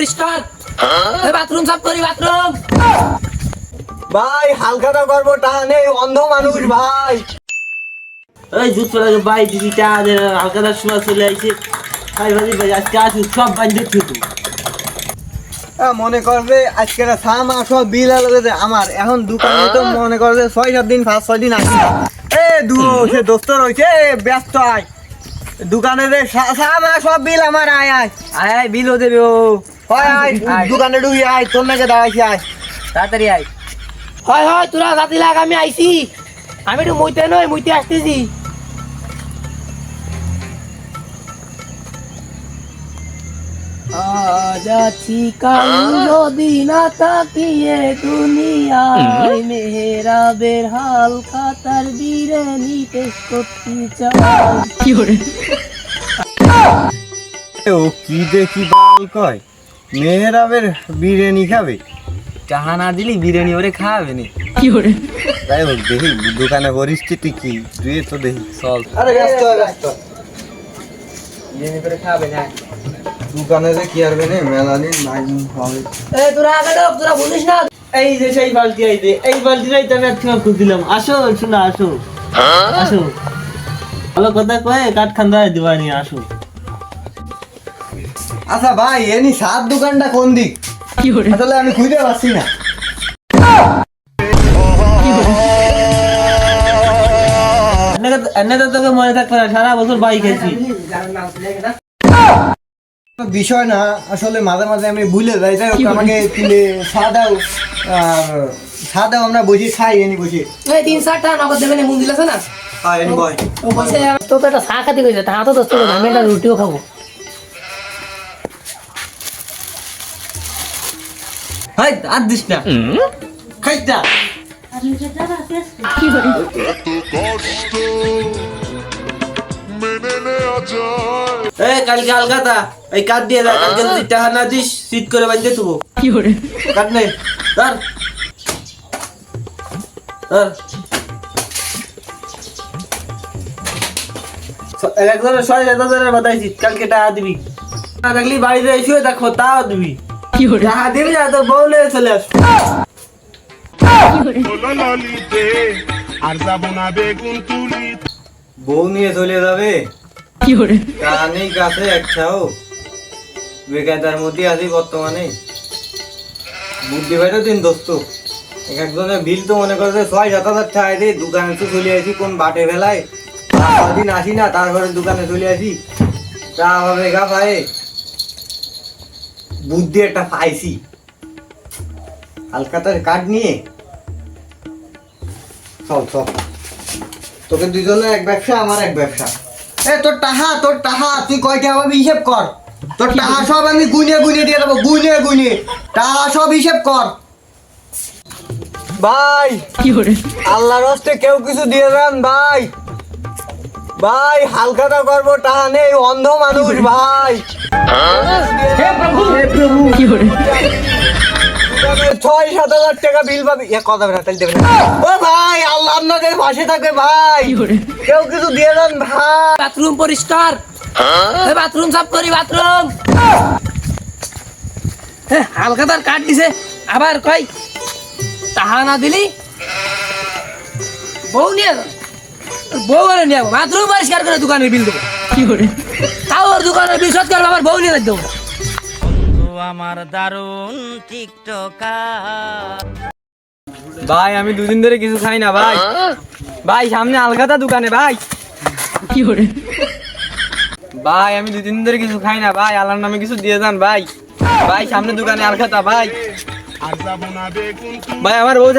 পরিষ্কার। বাথরুম সাফ করি, বাথরুম। ভাই হালখাতা করবো, টাকা নেই, অন্ধ মানুষ ভাই। ওই জুতো লাগে ভাই, দিদি চা দে, হালকাতার সময় চলে আইছে। ভাই ভাই ভাই আজকে আসুন সব বান্ধে থুতু। মনে করবে আজকে সামা সব বিল আলাদা আমার, এখন দোকানে তো মনে করবে 6-7 দিন 5-6 দিন আসি না। সে দোস্ত রয়েছে ব্যস্ত, আয় দোকানে রে সামা সব বিল আমার, আয় আয় আয় আয় বিলও দেবে ও। আয় দোকানে ঢুকি, আয় তোর নাকি দাঁড়াইছি, আয় তাড়াতাড়ি আয়। হয় হয় তোরা জাতি লাগ, আমি আইছি। আমি একটু মুইতে আসতেছি। আজ আছি কাল যদি না তাকিয়ে দুনিয়ায়, মেহেরাবের হাল খাতার বিরিয়ানি টেস্ট করতে চাই। ও কি দেখি বাল কয় মেহরাবের বিরিয়ানি খাবে, টাকা না দিলি বিরিয়ানি ওরে খাওয়াবে নি। তাই হোক দেখি দোকানে পরিস্থিতি কি, তুই তো দেখি চল আরে ব্যস্ত বিরিয়ানি করে খাওয়াবে না। দোকানে যে কি আরবে না মেলা দিন নাই হবে। তোরা আগে ঢোক, তোরা বলিস না। এই যে সেই বালতি আইতে, এই বালতিটাই তো আমি আজকে খুঁজ দিলাম। আসো শোনা, আসো আসো, ভালো কথা কয়ে কাঠ খান্দা দিবানি, আসো। আচ্ছা ভাই এনি সাত দোকানটা কোন দিক আসলে আমি খুঁজে পাচ্ছি না। এনে তো তোকে মনে থাকবে না, সারা বছর বাইক খেয়েছি। বিষয় না, আসলে মাঝে মাঝে আমি ভুলে যাই, তাই হোক আমাকে তুলে সাদাও সাদাও আমরা বসে খাই, এনি বসে 3-4 টাকা নগদ দেবেন, মন্দির আছে না? হ্যাঁ এনি বয়। ও বলছে তো একটা চা খাতে গেছে, তা তো দোস্ত আমি একটা রুটিও খাবো। হাই আর দিস না, খাইটা। এই কালকে আলগাতা এই কাট দিয়ে যা, কালকে যদি টাকা না দিস শীত করে বাঁধতে থুবো। কাট নে, ধর ধর। একজনের 6,000 বাতাইছি, কালকে টাকা দিবি না, দেখলি বাড়িতে এসে দেখো তাও দিবি। টাকা দিবি না তো বউ নিয়ে চলে আসবো। বউ নিয়ে চলে যাবে, তা নেই কাছে একটাও, বেকায়দার মধ্যে আছি বর্তমানে। বুদ্ধি ভাই তো দিন দোস্ত, একজনের বিল তো মনে করছে 6-7 হাজার টাকা দিয়ে, দোকানে তো চলে আসি কোন বাটে বেলায়, 5 দিন আসি না, তারপরে দোকানে চলে আসি, তা হবে গা ভাই। বুদ্ধি একটা পাইছি, হালকাতার কার্ড নিয়ে চল চল, তোকে দুজনের এক ব্যবসা, আমার এক ব্যবসা। তোর টাহা তুই কয়টা হবে হিসেব কর, তোর টাহা সব আমি গুনে গুনে দিয়ে দেবো, গুনে টাহা সব হিসেব কর ভাই। আল্লাহর হস্তে কেউ কিছু দিয়ে দেন ভাই, ভাই হালখাতা করবো, টাহা নেই, অন্ধ মানুষ ভাই। 6-7 হাজার টাকা বিল পাবি, কথা না তাহলে দেবে না। ও ভাই আল্লাহ আপনাদের পাশে থাকবে ভাই, কেউ কিছু দিয়ে দেন ভাই। বাথরুম পরিষ্কার, বাথরুম সাফ করি, বাথরুম। হালখাতার কাট দিছে, আবার কই টাকা না দিলি বউ নিয়ে যাও, বউ করে নিয়ে যাবো। বাথরুম পরিষ্কার করে দোকানের বিল দেবো, তাও ওর দোকানের বিল শোধ করবো, আবার বউ নিয়ে দেবো। আমার দারুণ টিকটকার ভাই আমি দুদিন ধরে কিছু খাই না ভাই, ভাই সামনে আলখাতা দোকানে ভাই, ভাই আমি 2 দিন ধরে কিছু খাই না ভাই, আল্লাহর নামে কিছু দিয়ে যান ভাই, ভাই সামনে দোকানে আলখাতা ভাই, ভাই আমার বউ